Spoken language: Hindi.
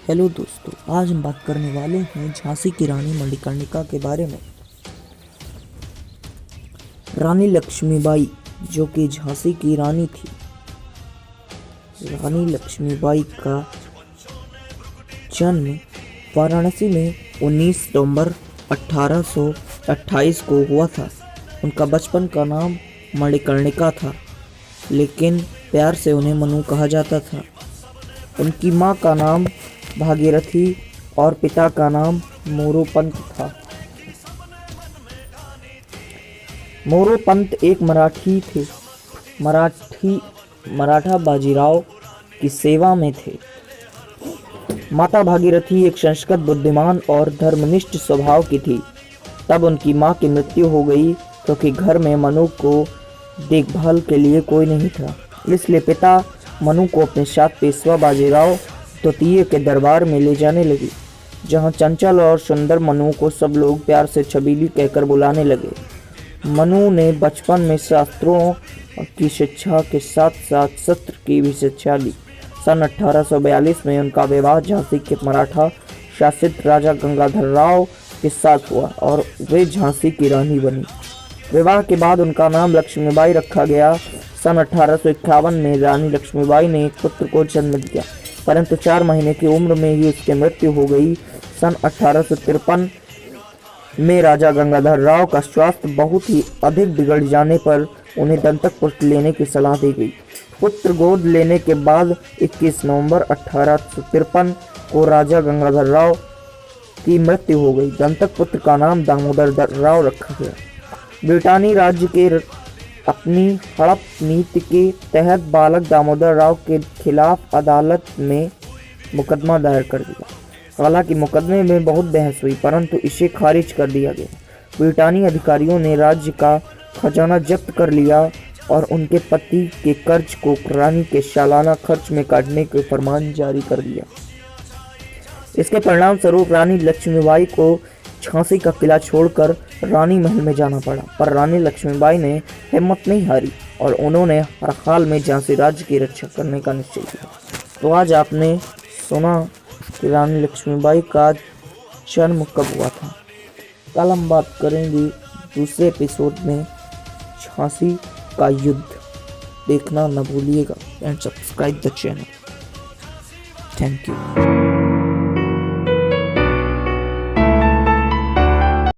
हेलो दोस्तों, आज हम बात करने वाले हैं झांसी की रानी मणिकर्णिका के बारे में। रानी लक्ष्मीबाई जो कि झांसी की रानी थी। रानी लक्ष्मीबाई का जन्म वाराणसी में 19 नवंबर 1828 को हुआ था। उनका बचपन का नाम मणिकर्णिका था, लेकिन प्यार से उन्हें मनु कहा जाता था। उनकी माँ का नाम भागीरथी और पिता का नाम मोरोपंत था। मोरोपंत एक मराठी थे। मराठा बाजीराव की सेवा में थे। माता भागीरथी एक संस्कृत, बुद्धिमान और धर्मनिष्ठ स्वभाव की थी। तब उनकी माँ की मृत्यु हो गई क्योंकि घर में मनु को देखभाल के लिए कोई नहीं था। इसलिए पिता मनु को अपने साथ पेशवा बाजीराव द्वितीय के दरबार में ले जाने लगे, जहां चंचल और सुंदर मनु को सब लोग प्यार से छबीली कहकर बुलाने लगे। मनु ने बचपन में शास्त्रों की शिक्षा के साथ साथ शस्त्र की भी शिक्षा ली। सन 1842 में उनका विवाह झांसी के मराठा शासित राजा गंगाधर राव के साथ हुआ और वे झांसी की रानी बनी। विवाह के बाद उनका नाम लक्ष्मीबाई रखा गया। सन 1851 में रानी लक्ष्मीबाई ने एक पुत्र को जन्म दिया, परंतु 4 महीने की उम्र में ही उसकी मृत्यु हो गई। सन 1853 में राजा गंगाधर राव का स्वास्थ्य बहुत ही अधिक बिगड़ जाने पर उन्हें दंतक पुत्र लेने की सलाह दी गई। पुत्र गोद लेने के बाद 21 नवंबर 1853 को राजा गंगाधर राव की मृत्यु हो गई। दंतक पुत्र का नाम दामोदर राव रखा गया। ब्रिटानी राज्य के अपनी हड़प नीति के तहत बालक दामोदर राव के खिलाफ अदालत में मुकदमा दायर कर दिया। हालांकि मुकदमे में बहुत बहस हुई, परंतु इसे खारिज कर दिया गया। ब्रिटानी अधिकारियों ने राज्य का खजाना जब्त कर लिया और उनके पति के कर्ज को रानी के सालाना खर्च में काटने के फरमान जारी कर दिया। इसके परिणाम स्वरूप रानी लक्ष्मीबाई को झांसी का किला छोड़कर रानी महल में जाना पड़ा, पर रानी लक्ष्मीबाई ने हिम्मत नहीं हारी और उन्होंने हर हाल में झांसी राज्य की रक्षा करने का निश्चय किया। तो आज आपने सुना कि रानी लक्ष्मीबाई का जन्म कब हुआ था। कल हम बात करेंगे दूसरे एपिसोड में झांसी का युद्ध। देखना न भूलिएगा and subscribe the channel. Thank you.